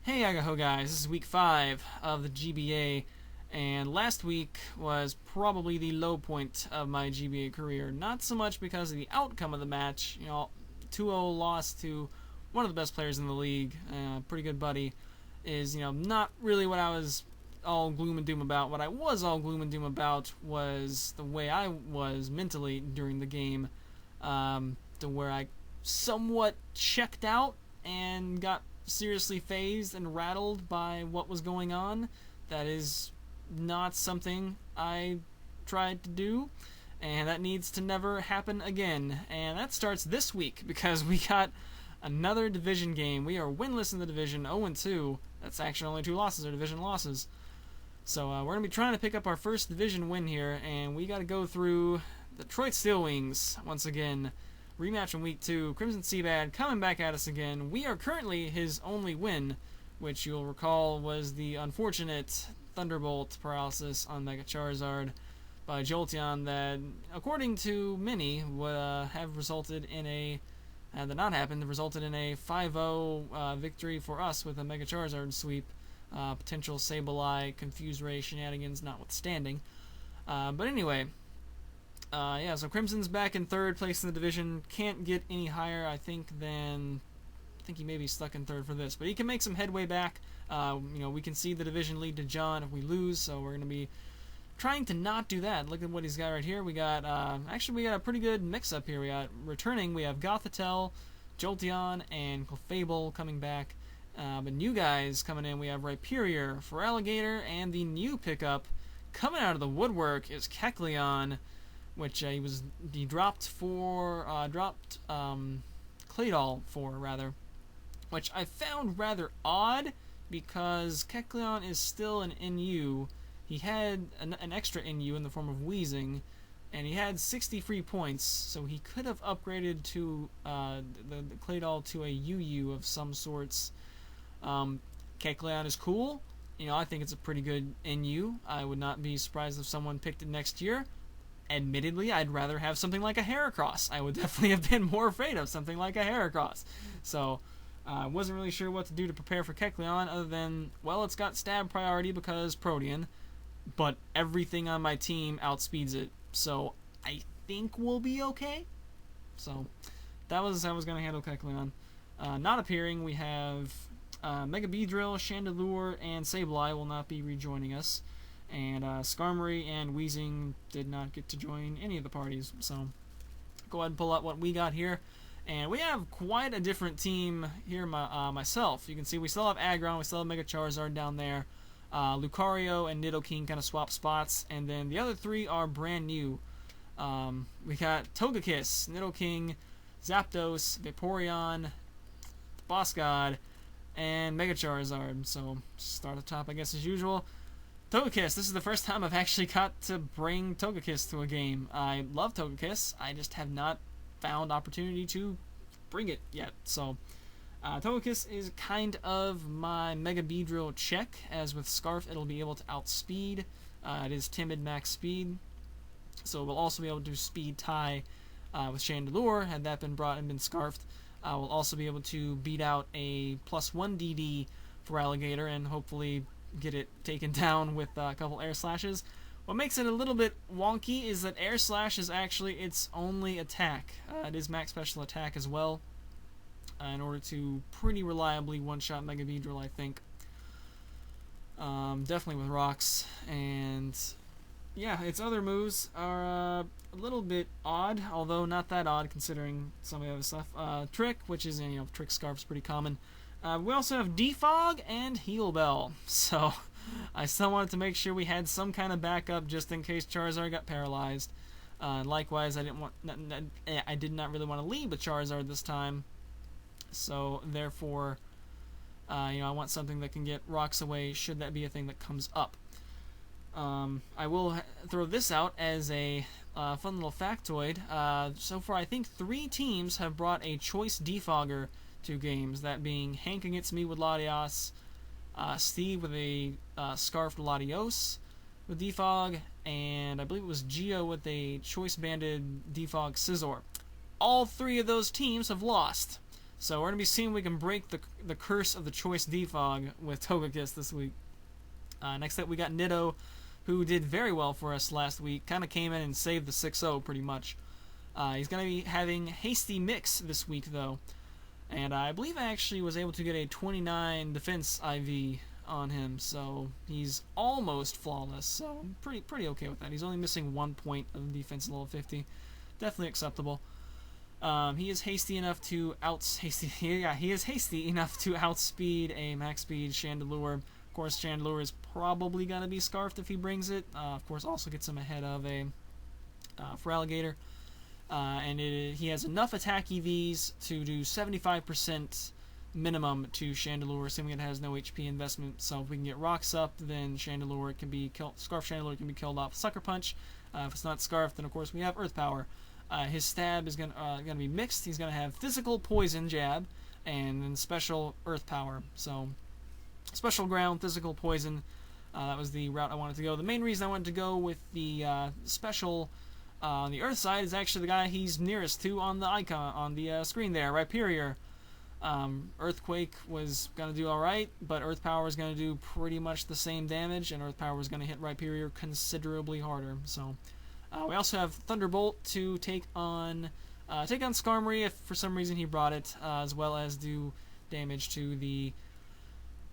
Hey Agaho guys, this is week 5 of the GBA, and last week was probably the low point of my GBA career. Not so much because of the outcome of the match, 2-0 loss to one of the best players in the league, pretty good buddy, is, not really what I was all gloom and doom about. What I was all gloom and doom about was the way I was mentally during the game, to where I somewhat checked out and got seriously fazed and rattled by what was going on. That is not something I tried to do, and that needs to never happen again. And that starts this week because we got another division game. We are winless in the division, 0-2. That's actually only 2 losses, or division losses. So we're going to be trying to pick up our first division win here, and we got to go through the Detroit Steelwings once again. Rematch from week 2. CrimsonCBAD coming back at us again. We are currently his only win, which you'll recall was the unfortunate Thunderbolt paralysis on Mega Charizard by Jolteon that, according to many, would have resulted in a, had that not happened, resulted in a 5-0 victory for us with a Mega Charizard sweep. Potential Sableye Confuse Ray shenanigans notwithstanding. But anyway, so Crimson's back in 3rd place in the division. Can't get any higher, I think, than... I think he may be stuck in 3rd for this. But he can make some headway back. We can see the division lead to John if we lose, so we're going to be trying to not do that. Look at what he's got right here. We got, actually, we got a pretty good mix-up here. We got returning, we have Gothitelle, Jolteon, and Clefable coming back. But new guys coming in, we have Rhyperior, Feraligatr, and the new pickup coming out of the woodwork is Kecleon, which he dropped Claydol for, rather, which I found rather odd because Kecleon is still an NU. He had an extra NU in the form of Weezing, and he had 60 free points, so he could have upgraded to the Claydol to a UU of some sorts. Kecleon is cool. I think it's a pretty good NU. I would not be surprised if someone picked it next year. Admittedly, I'd rather have something like a Heracross. I would definitely have been more afraid of something like a Heracross. So, I wasn't really sure what to do to prepare for Kecleon other than, well, it's got stab priority because Protean, but everything on my team outspeeds it. So, I think we'll be okay. So, that was how I was going to handle Kecleon. Not appearing, we have Mega Beedrill, Chandelure, and Sableye will not be rejoining us. And Skarmory and Weezing did not get to join any of the parties. So go ahead and pull out what we got here. And we have quite a different team here myself. You can see we still have Aggron, we still have Mega Charizard down there. Lucario and Nidoking kind of swap spots. And then the other 3 are brand new. We got Togekiss, Nidoking, Zapdos, Vaporeon, Boss God, and Mega Charizard. So start at the top, I guess, as usual. Togekiss, this is the first time I've actually got to bring Togekiss to a game. I love Togekiss, I just have not found opportunity to bring it yet. So, Togekiss is kind of my Mega Beedrill check, as with Scarf it'll be able to outspeed. It is timid max speed, so it will also be able to speed tie with Chandelure, had that been brought and been Scarfed. We'll also be able to beat out a +1 DD for Alligator and hopefully get it taken down with a couple air slashes. What makes it a little bit wonky is that air slash is actually its only attack. It is max special attack as well, in order to pretty reliably one-shot Mega Beedrill, I think. Definitely with rocks. And yeah, its other moves are a little bit odd, although not that odd considering some of the other stuff. Trick, which is, Trick Scarf's pretty common. We also have Defog and Heal Bell, so I still wanted to make sure we had some kind of backup just in case Charizard got paralyzed. Likewise, I did not really want to lead with Charizard this time, so therefore, I want something that can get rocks away should that be a thing that comes up. I will throw this out as a fun little factoid. So far, I think 3 teams have brought a choice defogger to games, that being Hank against me with Latios, Steve with a Scarfed Latios with Defog, and I believe it was Geo with a choice banded Defog Scizor. All 3 of those teams have lost. So we're going to be seeing if we can break the curse of the choice defog with Togekiss this week. Next up, we got Nitto, who did very well for us last week. Kind of came in and saved the 6-0 pretty much. He's going to be having Hasty Mix this week, though. And I believe I actually was able to get a 29 defense IV on him, so he's almost flawless. So I'm pretty okay with that. He's only missing 1 point of defense level 50. Definitely acceptable. He is hasty enough to he is hasty enough to outspeed a max speed Chandelure. Of course, Chandelure is probably gonna be scarfed if he brings it. Of course, also gets him ahead of a Feraligatr. And he has enough attack EVs to do 75% minimum to Chandelure, assuming it has no HP investment. So if we can get rocks up, then Chandelure can be killed. Scarf Chandelure can be killed off Sucker Punch. If it's not scarfed, then of course we have Earth Power. His stab is gonna be mixed. He's gonna have physical poison jab and then special Earth Power. So special ground, physical poison. That was the route I wanted to go. The main reason I wanted to go with the special on the Earth side is actually the guy he's nearest to on the icon on the screen there, Rhyperior. Earthquake was going to do alright, but Earth Power is going to do pretty much the same damage, and Earth Power is going to hit Rhyperior considerably harder. So we also have Thunderbolt to take on Skarmory if for some reason he brought it, as well as do damage to the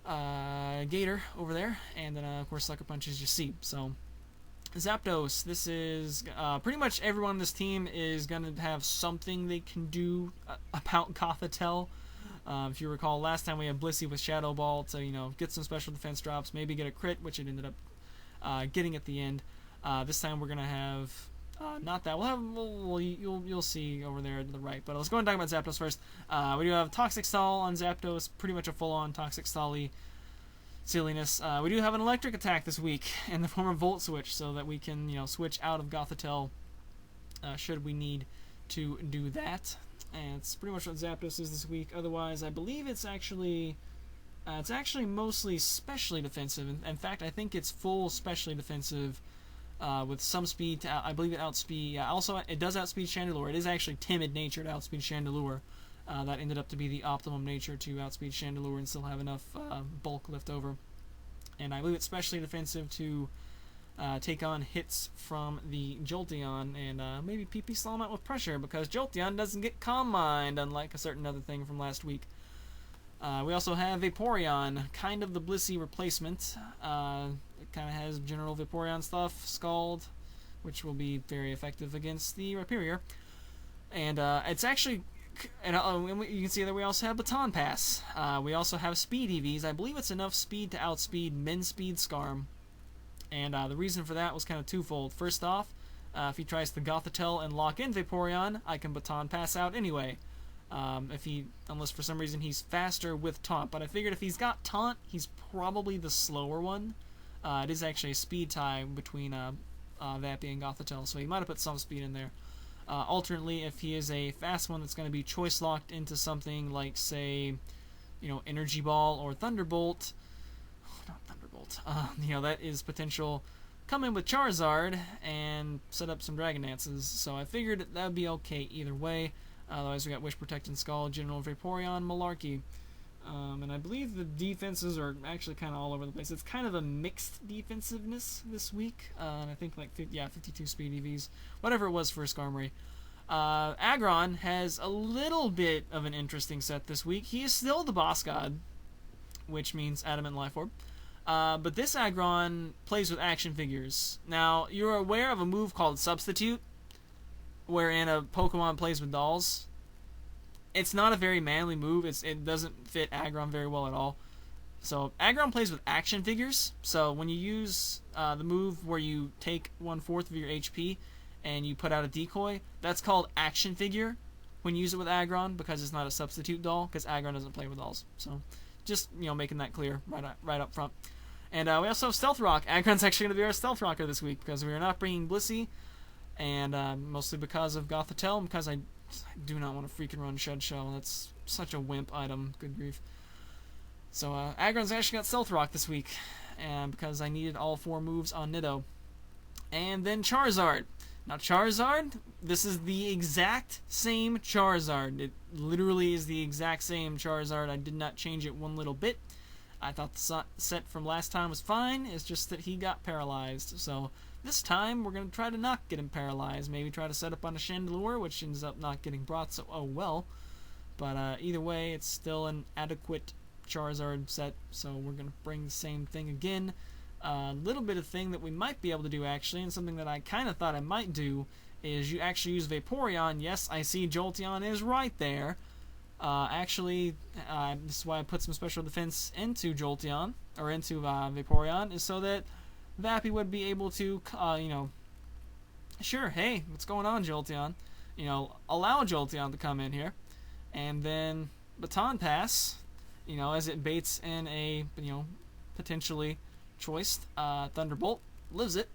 Gator over there, and then of course Sucker Punch as you see. So Zapdos, this is pretty much everyone on this team is going to have something they can do about Gothitelle. If you recall, last time we had Blissey with Shadow Ball to get some special defense drops, maybe get a crit, which it ended up getting at the end. This time we're gonna have not that. You'll see over there to the right. But let's go and talk about Zapdos first. We do have Toxic Stall on Zapdos, pretty much a full-on Toxic Stall-y silliness. We do have an electric attack this week in the form of Volt Switch, so that we can switch out of Gothitelle should we need to do that. And it's pretty much what Zapdos is this week. Otherwise, I believe it's actually mostly specially defensive. In fact, I think it's full specially defensive with some speed. I believe it outspeed. Also, it does outspeed Chandelure. It is actually timid nature to outspeed Chandelure. That ended up to be the optimum nature to outspeed Chandelure and still have enough bulk left over. And I believe it's specially defensive to take on hits from the Jolteon and maybe PP stall him out with pressure, because Jolteon doesn't get Calm Mind, unlike a certain other thing from last week. We also have Vaporeon, kind of the Blissey replacement. It kind of has general Vaporeon stuff, Scald, which will be very effective against the Rhyperior. And it's actually... And you can see that we also have Baton Pass. We also have Speed EVs. I believe it's enough speed to outspeed Min Speed Skarm. And the reason for that was kind of twofold. First off, if he tries to Gothitelle and lock in Vaporeon, I can Baton Pass out anyway. Unless for some reason he's faster with Taunt. But I figured if he's got Taunt, he's probably the slower one. It is actually a speed tie between Vappy and Gothitelle, so he might have put some speed in there. Alternately, if he is a fast one that's going to be choice locked into something like, say, Energy Ball or Thunderbolt. Not Thunderbolt. That is potential. Come in with Charizard and set up some Dragon Dances. So I figured that would be okay either way. Otherwise, we got Wish, Protect, and Scald, General Vaporeon, Malarkey. And I believe the defenses are actually kind of all over the place. It's kind of a mixed defensiveness this week. And I think 52 speed EVs. Whatever it was for Skarmory. Aggron has a little bit of an interesting set this week. He is still the boss god, which means Adamant Life Orb. But this Aggron plays with action figures. Now, you're aware of a move called Substitute, wherein a Pokemon plays with dolls. It's not a very manly move. It doesn't fit Aggron very well at all. So Aggron plays with action figures. So when you use the move where you take 1/4 of your HP and you put out a decoy, that's called action figure when you use it with Aggron, because it's not a substitute doll, because Aggron doesn't play with dolls. So just making that clear right up front. And we also have Stealth Rock. Aggron's actually going to be our Stealth Rocker this week, because we are not bringing Blissey, and mostly because of Gothitelle, and because I do not want to freaking run Shed Shell. That's such a wimp item. Good grief. So Aggron's actually got Stealth Rock this week, and because I needed all 4 moves on Nitto. And then Charizard. Now Charizard, this is the exact same Charizard. It literally is the exact same Charizard. I did not change it one little bit. I thought the set from last time was fine. It's just that he got paralyzed. So this time we're going to try to not get him paralyzed. Maybe try to set up on a Chandelure, which ends up not getting brought, so oh well. But either way, it's still an adequate Charizard set, so we're going to bring the same thing again. A little bit of thing that we might be able to do actually, and something that I kind of thought I might do, is you actually use Vaporeon. Yes, I see Jolteon is right there. Actually, this is why I put some special defense into Jolteon, or into Vaporeon, is so that Vappy would be able to, you know, sure, hey, what's going on, Jolteon? You know, allow Jolteon to come in here, and then Baton Pass, you know, as it baits in a, you know, potentially choice Thunderbolt, lives it,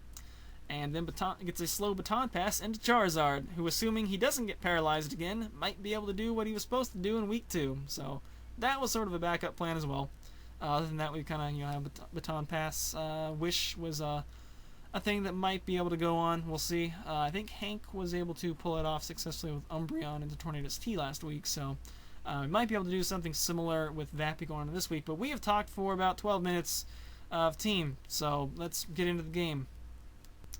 and then gets a slow Baton Pass into Charizard, who, assuming he doesn't get paralyzed again, might be able to do what he was supposed to do in week 2. So that was sort of a backup plan as well. Other than that, we kind of, you know, have Baton Pass. Wish was a thing that might be able to go on. We'll see. I think Hank was able to pull it off successfully with Umbreon into Tornadus T last week, so we might be able to do something similar with Vappy going on this week. But we have talked for about 12 minutes of team, so let's get into the game.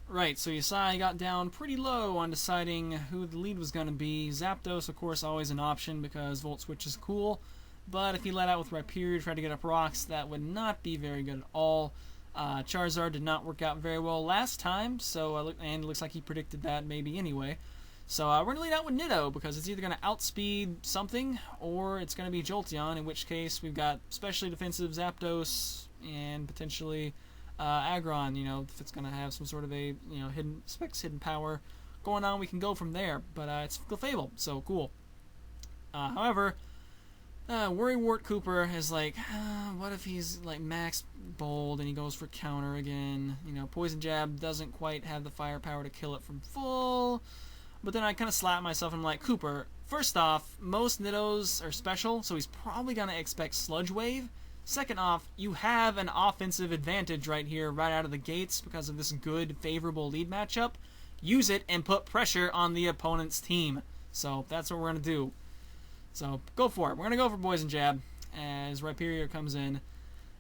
Right, so Yasai got down pretty low on deciding who the lead was going to be. Zapdos, of course, always an option because Volt Switch is cool, but if he let out with Rhyperior, tried to get up rocks, that would not be very good at all. Charizard did not work out very well last time, so and it looks like he predicted that maybe anyway. So we're going to lead out with Niddo because it's either going to outspeed something or it's going to be Jolteon, in which case we've got specially defensive Zapdos and potentially Aggron, you know, if it's going to have some sort of a, you know, hidden power going on, we can go from there. But it's Clefable, so cool. However, Worrywart Cooper is like, what if he's like max bold and he goes for counter again? You know, Poison Jab doesn't quite have the firepower to kill it from full. But then I kind of slap myself and I'm like, Cooper, first off, most Niddos are special, so he's probably going to expect Sludge Wave. Second off, you have an offensive advantage right here, right out of the gates, because of this good, favorable lead matchup. Use it and put pressure on the opponent's team. So that's what we're going to do. So go for it. We're going to go for Poison Jab as Rhyperior comes in.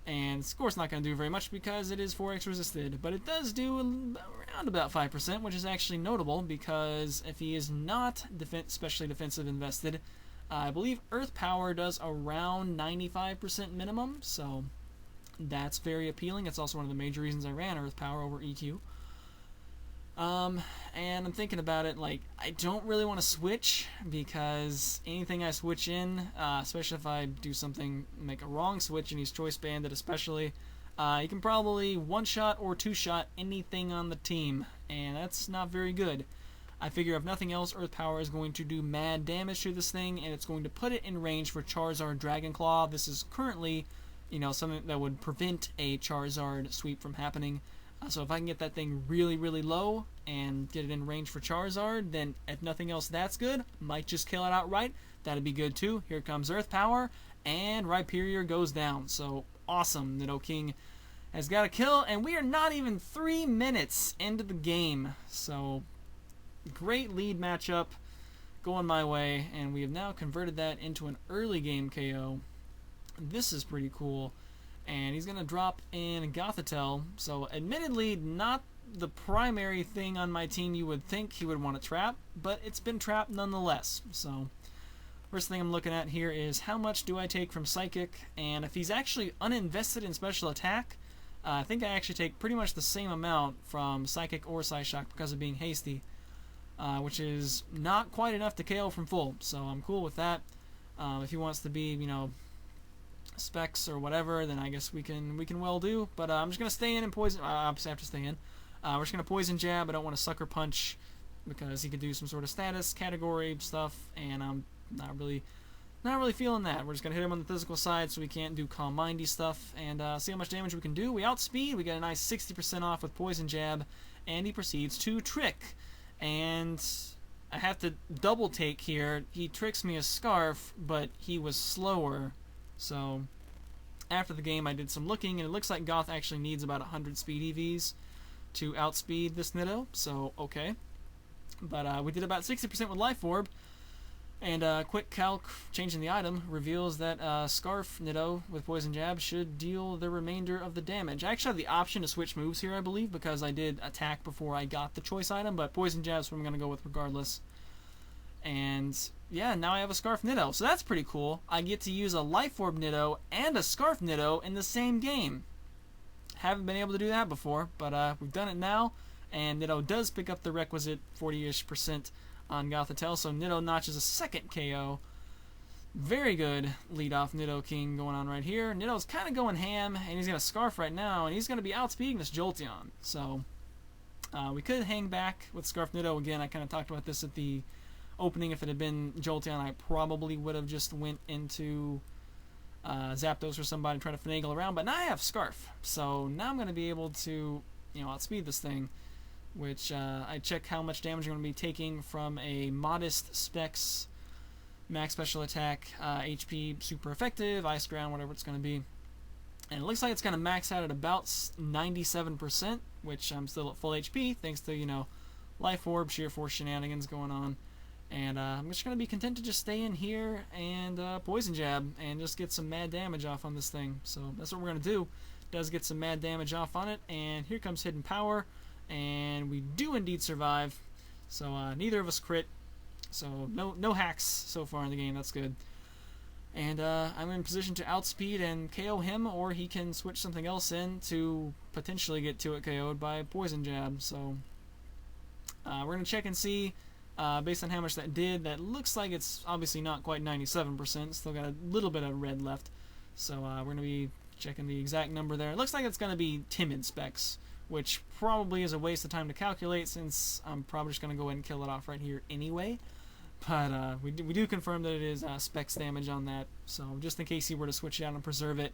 And of course not going to do very much because it is 4x resisted. But it does do around about 5%, which is actually notable because if he is not specially defensive invested, I believe Earth Power does around 95% minimum, so that's very appealing. It's also one of the major reasons I ran Earth Power over EQ. And I'm thinking about it, like, I don't really want to switch because anything I switch in, especially if I do something, make a wrong switch and he's Choice Banded especially, you can probably one-shot or two-shot anything on the team, and that's not very good. I figure if nothing else, Earth Power is going to do mad damage to this thing, and it's going to put it in range for Charizard Dragon Claw. This is currently, you know, something that would prevent a Charizard sweep from happening. So if I can get that thing really, really low and get it in range for Charizard, then if nothing else, that's good. Might just kill it outright. That'd be good too. Here comes Earth Power, and Rhyperior goes down. So awesome. Nidoking has got a kill, and we are not even 3 minutes into the game. So great lead matchup going my way, and we have now converted that into an early game KO. This is pretty cool. And he's going to drop in Gothitelle, so admittedly not the primary thing on my team you would think he would want to trap, but it's been trapped nonetheless. So first thing I'm looking at here is how much do I take from Psychic, and if he's actually uninvested in Special Attack, I think I actually take pretty much the same amount from Psychic or Psyshock because of being hasty, which is not quite enough to KO from full, so I'm cool with that. If he wants to be, you know, specs or whatever, then I guess we can well do. But I'm just gonna stay in and poison. Obviously, I have to stay in. We're just gonna Poison Jab. I don't want to Sucker Punch because he could do some sort of status category stuff, and I'm not really feeling that. We're just gonna hit him on the physical side, so we can't do Calm Mindy stuff, and see how much damage we can do. We outspeed. We get a nice 60% off with Poison Jab, and he proceeds to Trick. And I have to double take here. He tricks me a Scarf, but he was slower. So after the game I did some looking, and it looks like Goth actually needs about 100 speed EVs to outspeed this Niddo, so okay. But we did about 60% with Life Orb. And quick calc, changing the item, reveals that Scarf Nitto with Poison Jab should deal the remainder of the damage. I actually have the option to switch moves here, I believe, because I did attack before I got the choice item, but Poison Jab's what I'm going to go with regardless. And yeah, now I have a Scarf Nitto, so that's pretty cool. I get to use a Life Orb Nitto and a Scarf Nitto in the same game. Haven't been able to do that before, but we've done it now, and Nitto does pick up the requisite 40-ish% on Gothitelle, so Nitto notches a second KO. Very good lead-off Nidoking going on right here. Nitto's kind of going ham, and he's got a Scarf right now, and he's going to be outspeeding this Jolteon. So we could hang back with Scarf Nitto again. I kind of talked about this at the opening. If it had been Jolteon, I probably would have just went into Zapdos or somebody and try to finagle around, but now I have Scarf, so now I'm going to be able to, outspeed this thing, which I check how much damage I'm going to be taking from a modest specs, max special attack, HP super effective, ice ground, whatever it's going to be. And it looks like it's going to max out at about 97%, which I'm still at full HP, thanks to, Life Orb, Sheer Force shenanigans going on. And I'm just going to be content to just stay in here and Poison Jab and just get some mad damage off on this thing. So that's what we're going to do. Does get some mad damage off on it, and here comes Hidden Power. And we do indeed survive, so neither of us crit, so no hacks so far in the game. That's good. And I'm in position to outspeed and KO him, or he can switch something else in to potentially get to it KO'd by Poison Jab. So we're going to check and see, based on how much that did. That looks like it's obviously not quite 97%, still got a little bit of red left. So we're going to be checking the exact number there. It looks like it's going to be Timid Specs, which probably is a waste of time to calculate, since I'm probably just going to go ahead and kill it off right here anyway. But we do confirm that it is specs damage on that, so just in case he were to switch it out and preserve it,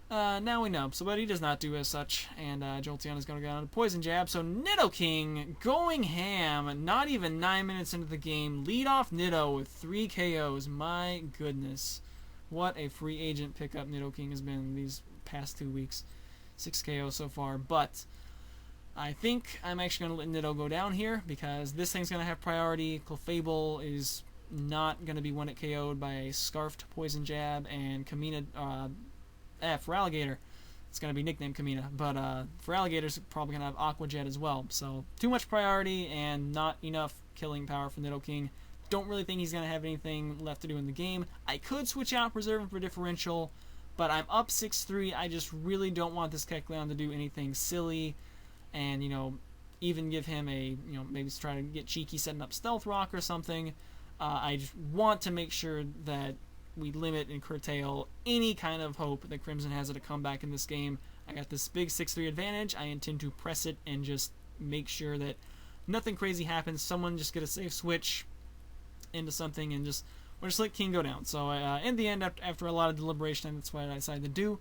now we know. So, but he does not do as such, and Jolteon is going to go on to Poison Jab. So Nidoking going ham, not even 9 minutes into the game, lead off Nitto with 3 KOs. My goodness, what a free agent pickup Nidoking has been these past 2 weeks. 6 KOs so far, but I think I'm actually going to let Nitto go down here because this thing's going to have priority. Clefable is not going to be one it KO'd by a Scarfed Poison Jab, and Kamina, Feraligatr, it's going to be nicknamed Kamina, but Feraligatr's probably going to have Aqua Jet as well, so too much priority and not enough killing power for Nidoking. Don't really think he's going to have anything left to do in the game. I could switch out Preserve him for differential, but I'm up 6-3. I just really don't want this Kecleon to do anything silly, and even give him a maybe try to get cheeky setting up Stealth Rock or something. I just want to make sure that we limit and curtail any kind of hope that Crimson has at a comeback in this game. I got this big 6-3 advantage. I intend to press it and just make sure that nothing crazy happens. Someone just get a safe switch into something and just let King go down. So in the end, after a lot of deliberation, that's what I decided to do.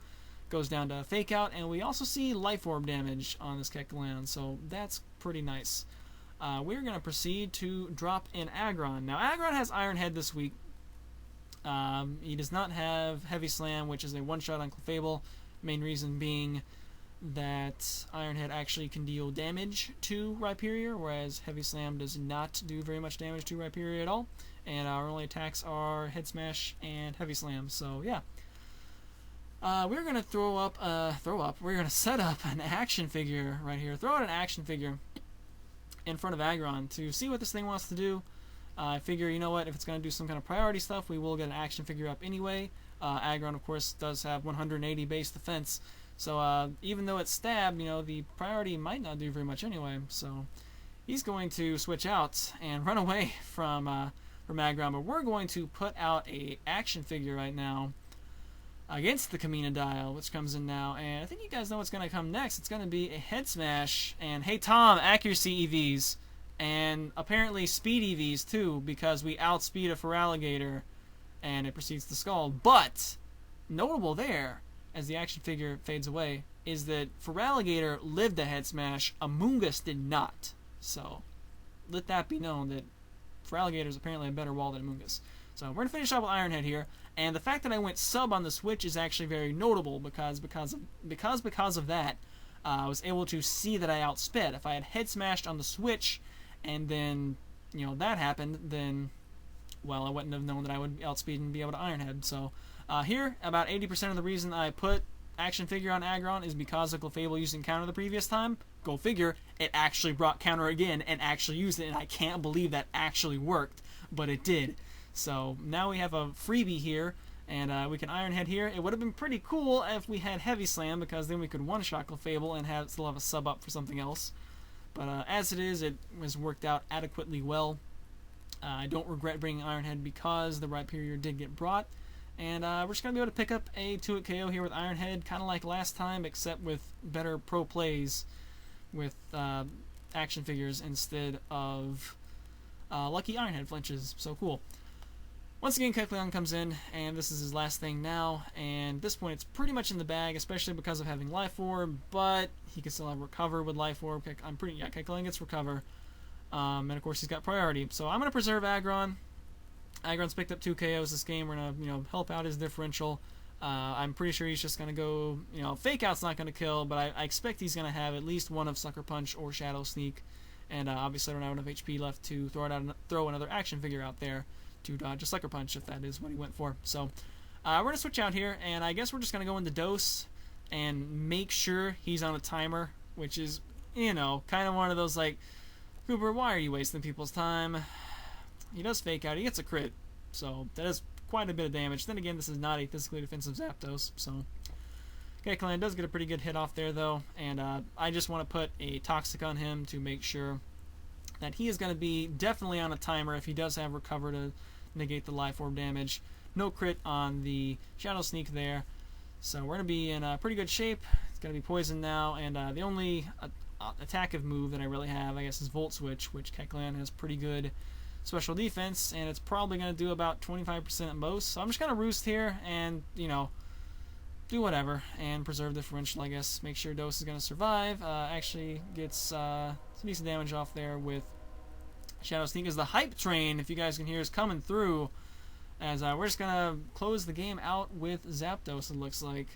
Goes down to Fake Out, and we also see Life Orb damage on this Kecleon, so that's pretty nice. We're going to proceed to drop in Aggron. Now, Aggron has Iron Head this week. He does not have Heavy Slam, which is a one-shot on Clefable. Main reason being that Iron Head actually can deal damage to Rhyperior, whereas Heavy Slam does not do very much damage to Rhyperior at all. And our only attacks are Head Smash and Heavy Slam, so yeah. We're going to we're going to set up an action figure right here. Throw out an action figure in front of Aggron to see what this thing wants to do. I figure, you know what, if it's going to do some kind of priority stuff, we will get an action figure up anyway. Aggron, of course, does have 180 base defense, so even though it's stab, the priority might not do very much anyway. So he's going to switch out and run away from Aggron, but we're going to put out a action figure right now against the Kamina Dial, which comes in now, and I think you guys know what's going to come next. It's going to be a Head Smash, and hey Tom, accuracy EVs, and apparently speed EVs too, because we outspeed a Feraligatr, and it proceeds to Scald. But, notable there, as the action figure fades away, is that Feraligatr lived a Head Smash, Amoonguss did not. So, let that be known that Feraligatr is apparently a better wall than Amoonguss. So we're going to finish up with Iron Head here, and the fact that I went sub on the Switch is actually very notable because of that, I was able to see that I outsped. If I had Head Smashed on the Switch and then, that happened, then, well, I wouldn't have known that I would outspeed and be able to Iron Head. So, here, about 80% of the reason I put Action Figure on Aggron is because of Clefable using Counter the previous time. Go figure, it actually brought Counter again and actually used it, and I can't believe that actually worked, but it did. So, now we have a freebie here, and we can Iron Head here. It would have been pretty cool if we had Heavy Slam, because then we could one-shot Clefable and still have a sub up for something else. But as it is, it has worked out adequately well. I don't regret bringing Iron Head because the Rhyperior did get brought. And we're just going to be able to pick up a 2-hit KO here with Iron Head, kind of like last time, except with better pro plays with action figures instead of lucky Iron Head flinches. So cool. Once again, Kecleon comes in, and this is his last thing now, and at this point it's pretty much in the bag, especially because of having Life Orb, but he can still have Recover with Life Orb. Kecleon gets Recover, and of course he's got Priority. So I'm going to preserve Aggron. Aggron's picked up 2 KOs this game. We're going to, help out his differential. I'm pretty sure he's just going to go, Fake Out's not going to kill, but I expect he's going to have at least one of Sucker Punch or Shadow Sneak, and obviously I don't have enough HP left to throw another action figure out there to dodge a Sucker Punch, if that is what he went for. So we're going to switch out here, and I guess we're just going to go into Dose and make sure he's on a timer, which is, kind of one of those like, Cooper, why are you wasting people's time? He does Fake Out. He gets a crit, so that is quite a bit of damage. Then again, this is not a physically defensive Zapdos, so Kecleon does get a pretty good hit off there, though, and I just want to put a Toxic on him to make sure that he is going to be definitely on a timer if he does have Recover to negate the Life Orb damage. No crit on the Shadow Sneak there. So we're going to be in pretty good shape. It's going to be Poison now, and the only attackive move that I really have, I guess, is Volt Switch, which Kecleon has pretty good special defense, and it's probably going to do about 25% at most. So I'm just going to Roost here and, do whatever and preserve differential, I guess. Make sure Dose is going to survive. Actually gets some decent damage off there with Shadow Sneak, as the hype train, if you guys can hear, is coming through. As we're just going to close the game out with Zapdos, it looks like.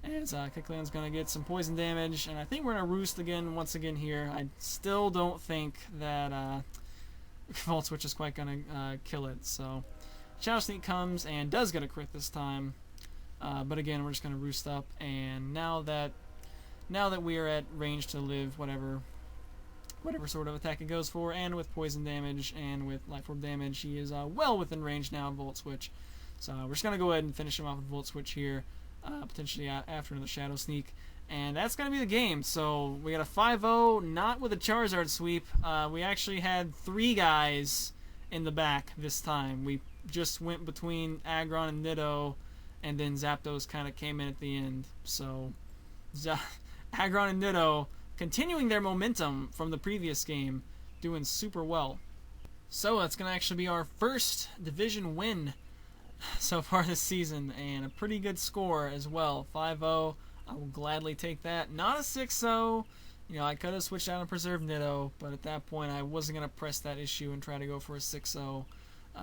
As Kecleon's going to get some poison damage, and I think we're going to Roost again once again here. I still don't think that Volt Switch is quite going to kill it. So Shadow Sneak comes and does get a crit this time. But again, we're just going to Roost up, and now that we are at range to live whatever sort of attack it goes for, and with poison damage and with Life Orb damage, he is well within range now of Volt Switch. So we're just going to go ahead and finish him off with Volt Switch here, potentially after another Shadow Sneak. And that's going to be the game. So we got a 5-0, not with a Charizard sweep. We actually had 3 guys in the back this time. We just went between Aggron and Niddo, and then Zapdos kind of came in at the end. So Aggron and Niddo continuing their momentum from the previous game, doing super well. So that's going to actually be our first division win so far this season, and a pretty good score as well. 5-0. I will gladly take that. Not a 6-0. I could have switched out and preserved Niddo, but at that point I wasn't going to press that issue and try to go for a 6-0.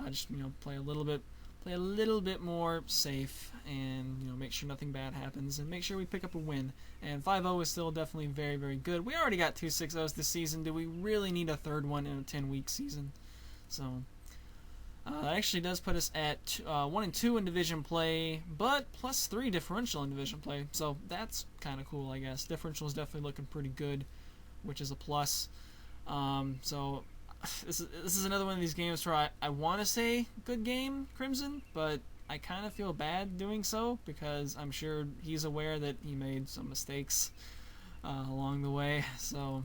Just play a little bit more safe, and make sure nothing bad happens, and make sure we pick up a win. And 5-0 is still definitely very, very good. We already got 2 6-0s this season. Do we really need a third one in a 10-week season? So that actually does put us at 1-2 in division play, but +3 differential in division play. So that's kind of cool, I guess. Differential is definitely looking pretty good, which is a plus. So this is another one of these games where I want to say good game, Crimson, but I kind of feel bad doing so, because I'm sure he's aware that he made some mistakes along the way. So,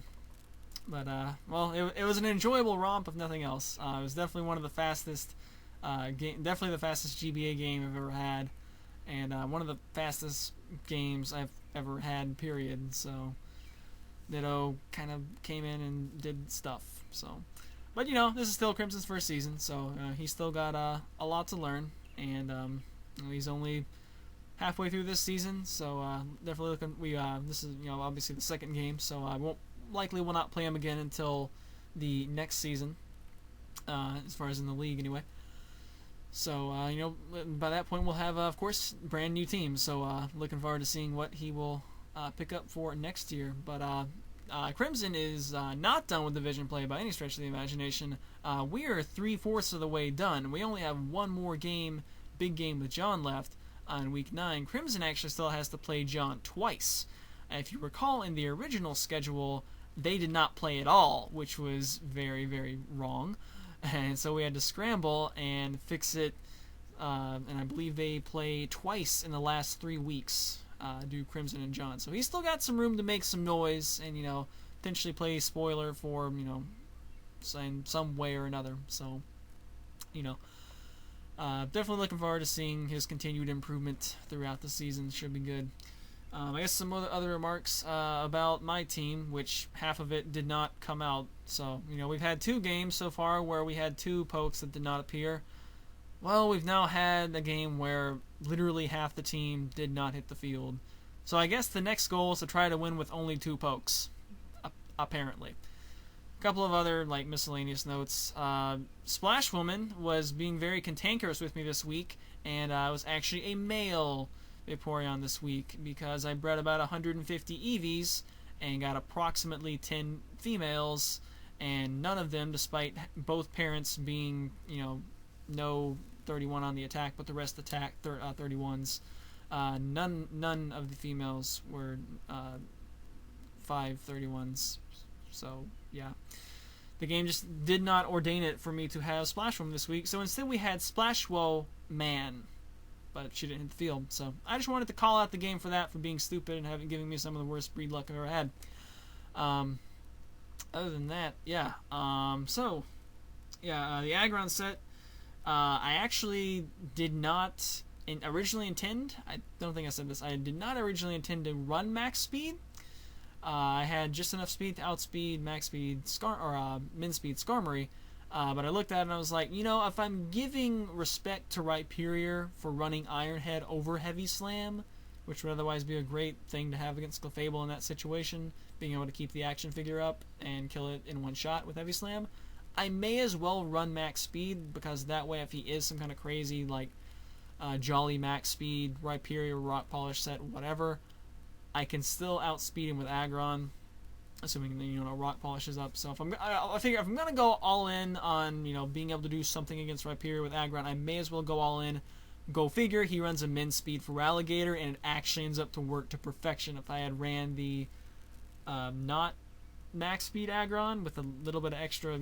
but well, it was an enjoyable romp if nothing else. It was definitely one of the fastest definitely the fastest GBA game I've ever had, and one of the fastest games I've ever had, period. So Niddo kind of came in and did stuff. So, but this is still Crimson's first season, so he's still got a lot to learn, and he's only halfway through this season. So definitely looking. This is obviously the second game, so I will not play him again until the next season, as far as in the league anyway. So by that point we'll have of course brand new teams. So looking forward to seeing what he will pick up for next year. But Crimson is not done with division play by any stretch of the imagination. We are 3/4 of the way done. We only have one more game, big game with John left on week 9. Crimson actually still has to play John twice. If you recall, in the original schedule, they did not play at all, which was very, very wrong. And so we had to scramble and fix it. And I believe they play twice in the last 3 weeks, do Crimson and John. So he's still got some room to make some noise and, potentially play spoiler for, in some way or another. So, definitely looking forward to seeing his continued improvement throughout the season. Should be good. I guess some other remarks about my team, which half of it did not come out. So, we've had 2 games so far where we had 2 pokes that did not appear. Well, we've now had a game where literally half the team did not hit the field. So I guess the next goal is to try to win with only 2 pokes, apparently. A couple of other miscellaneous notes. Splash Woman was being very cantankerous with me this week, and I was actually a male Vaporeon this week because I bred about 150 EVs and got approximately 10 females, and none of them, despite both parents being, no 31 on the attack, but the rest attack 31s. None of the females were 5/31s. So yeah, the game just did not ordain it for me to have Splash Woman this week. So instead we had Splash Woe Man, but she didn't hit the field. So I just wanted to call out the game for that, for being stupid and giving me some of the worst breed luck I've ever had. Other than that, yeah. The Aggron set. I actually did not originally intend, I don't think I said this, I did not originally intend to run max speed. I had just enough speed to outspeed max speed min speed Skarmory, but I looked at it and I was like, if I'm giving respect to Rhyperior for running Iron Head over Heavy Slam, which would otherwise be a great thing to have against Clefable in that situation, being able to keep the action figure up and kill it in one shot with Heavy Slam, I may as well run max speed, because that way if he is some kind of crazy Jolly max speed, Rhyperior, Rock Polish set, whatever, I can still outspeed him with Aggron, assuming Rock Polish is up. So I figure if I'm gonna go all in on being able to do something against Rhyperior with Aggron, I may as well go all in. Go figure, he runs a min speed Feraligatr, and it actually ends up to work to perfection. If I had ran the not max speed Aggron with a little bit of extra,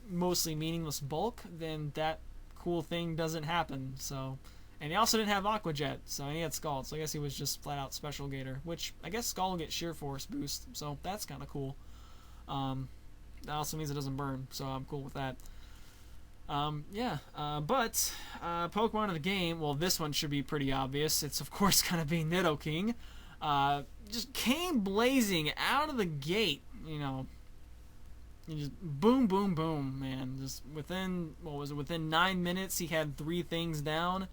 mostly meaningless bulk, then that cool thing doesn't happen. So, and he also didn't have Aqua Jet, so he had Scald, so I guess he was just flat out Special Gator, which I guess Scald will get Sheer Force boost, so that's kind of cool. That also means it doesn't burn, so I'm cool with that. But Pokemon of the game, well, this one should be pretty obvious. It's of course gonna be Nidoking. Just came blazing out of the gate, just boom, boom, boom, man. Just within 9 minutes, he had 3 things down.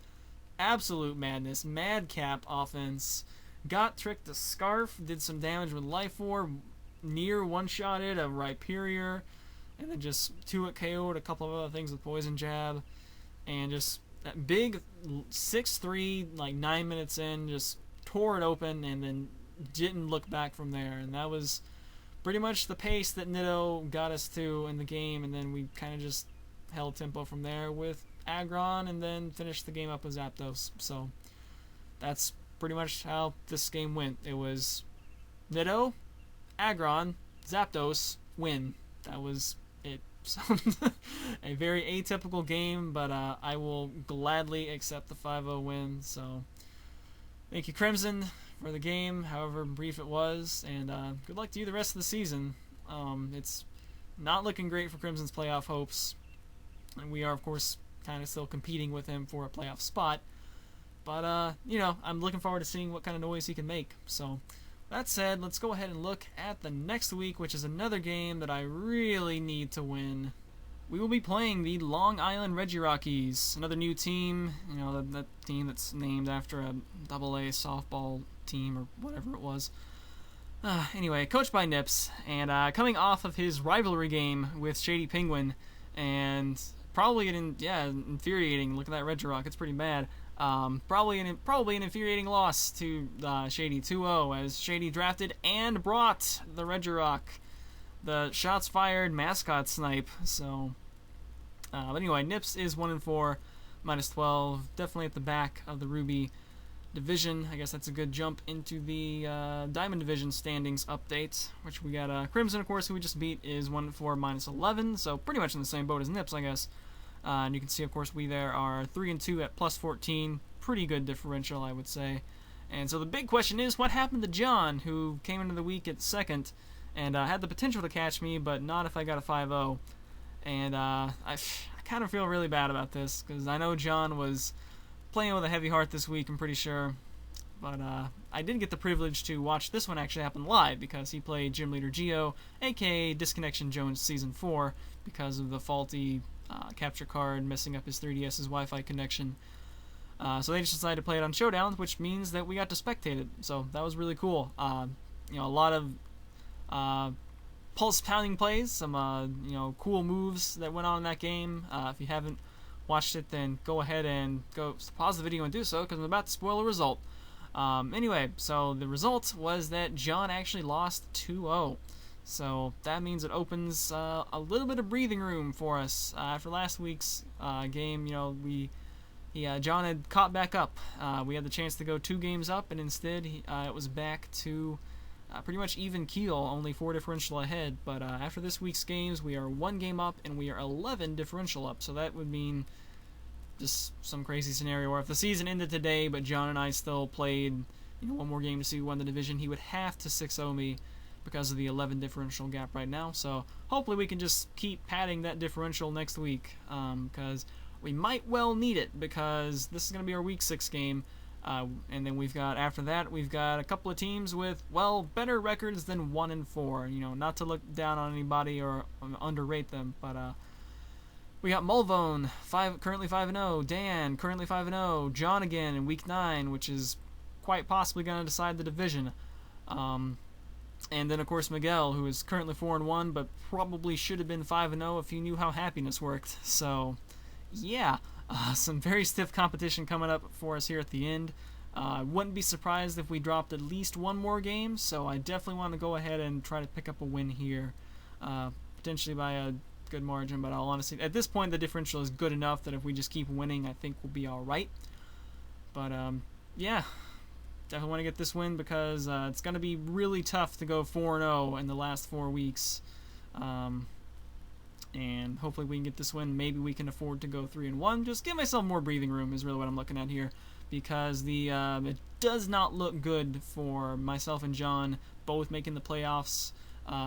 Absolute madness. Madcap offense. Got tricked to Scarf, did some damage with Life Orb, near one-shotted a Rhyperior, and then just 2-hit KO'd a couple of other things with Poison Jab, and just that big 6-3, 9 minutes in, just tore it open, and then didn't look back from there. And that was pretty much the pace that Nido got us to in the game, and then we kind of just held tempo from there with Aggron, and then finished the game up with Zapdos. So that's pretty much how this game went. It was Nido, Aggron, Zapdos, win. That was it. So a very atypical game, but I will gladly accept the 5-0 win. So thank you, Crimson, for the game, however brief it was, and good luck to you the rest of the season. It's not looking great for Crimson's playoff hopes, and we are, of course, kind of still competing with him for a playoff spot, but I'm looking forward to seeing what kind of noise he can make. So that said, let's go ahead and look at the next week, which is another game that I really need to win. We will be playing the Long Island Regirockies, another new team, that team that's named after a AA softball team or whatever it was. Anyway, coached by Nips, and coming off of his rivalry game with Shady Penguin, and probably infuriating. Look at that Regirock, it's pretty bad. Probably an infuriating loss to Shady 2-0, as Shady drafted and brought the Regirock, the shots fired mascot snipe. So, but anyway, Nips is 1-4, -12, definitely at the back of the Ruby division. I guess that's a good jump into the Diamond division standings update, which we got Crimson, of course, who we just beat, is 1-4, -11, so pretty much in the same boat as Nips, I guess. And you can see, of course, we there are 3-2 at +14. Pretty good differential, I would say. And so the big question is, what happened to John, who came into the week at second and had the potential to catch me, but not if I got a 5-0. And I kind of feel really bad about this, because I know John was playing with a heavy heart this week, I'm pretty sure. But I did get the privilege to watch this one actually happen live, because he played Gym Leader Geo, aka Disconnection Jones Season 4, because of the faulty capture card messing up his 3DS's Wi-Fi connection. So they just decided to play it on Showdown, which means that we got to spectate it. So that was really cool. You know, a lot of pulse pounding plays, some you know, cool moves that went on in that game. If you haven't watched it, then go ahead and pause the video and do so, because I'm about to spoil the result. Anyway, so the result was that John actually lost 2-0. So that means it opens a little bit of breathing room for us. After last week's game, you know, John had caught back up. We had the chance to go 2 games up, and instead it was back to pretty much even keel, only 4 differential ahead. But after this week's games, we are 1 game up, and we are 11 differential up. So that would mean just some crazy scenario where if the season ended today, but John and I still played, you know, 1 more game to see who won the division, he would have to 6-0 me, because of the 11 differential gap right now. So hopefully we can just keep padding that differential next week, because we might well need it, because this is going to be our week 6 game, and then after that we've got a couple of teams with, well, better records than 1-4. You know, not to look down on anybody or underrate them, but we got Mulvone, currently 5-0, Dan, currently 5-0, John again in week 9, which is quite possibly going to decide the division. And then, of course, Miguel, who is currently 4-1, but probably should have been 5-0 if he knew how happiness worked. So, yeah, some very stiff competition coming up for us here at the end. I wouldn't be surprised if we dropped at least 1 more game, so I definitely want to go ahead and try to pick up a win here, potentially by a good margin. But I'll honestly, at this point, the differential is good enough that if we just keep winning, I think we'll be all right. But, yeah. Definitely want to get this win, because it's going to be really tough to go 4-0 in the last 4 weeks. And hopefully we can get this win. Maybe we can afford to go 3-1. Just give myself more breathing room is really what I'm looking at here, because it does not look good for myself and John both making the playoffs.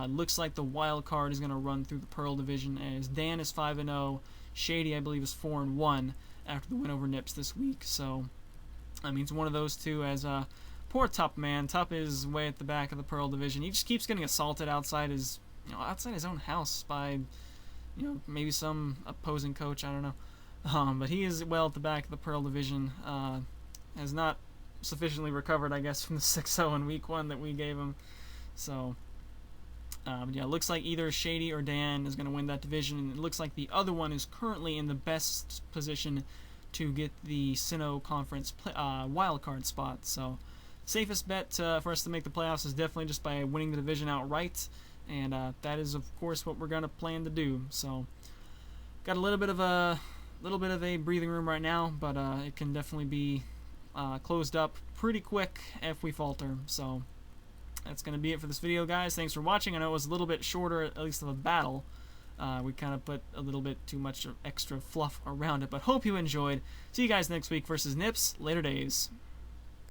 Looks like the wild card is going to run through the Pearl division, as Dan is 5-0. Shady, I believe, is 4-1 after the win over Nips this week. So I mean, it's one of those two, as poor Tup, man. Tup is way at the back of the Pearl division. He just keeps getting assaulted outside his own house by, you know, maybe some opposing coach, I don't know. But he is well at the back of the Pearl division. Has not sufficiently recovered, I guess, from the 6-0 in week 1 that we gave him. So, but yeah, it looks like either Shady or Dan is going to win that division, and it looks like the other one is currently in the best position to get the Sinnoh Conference wildcard spot. So safest bet for us to make the playoffs is definitely just by winning the division outright, and that is, of course, what we're going to plan to do. So got a little bit of a breathing room right now, but it can definitely be closed up pretty quick if we falter. So that's going to be it for this video, guys. Thanks for watching. I know it was a little bit shorter, at least, of a battle. We kind of put a little bit too much extra fluff around it, but hope you enjoyed. See you guys next week versus Nips. Later days.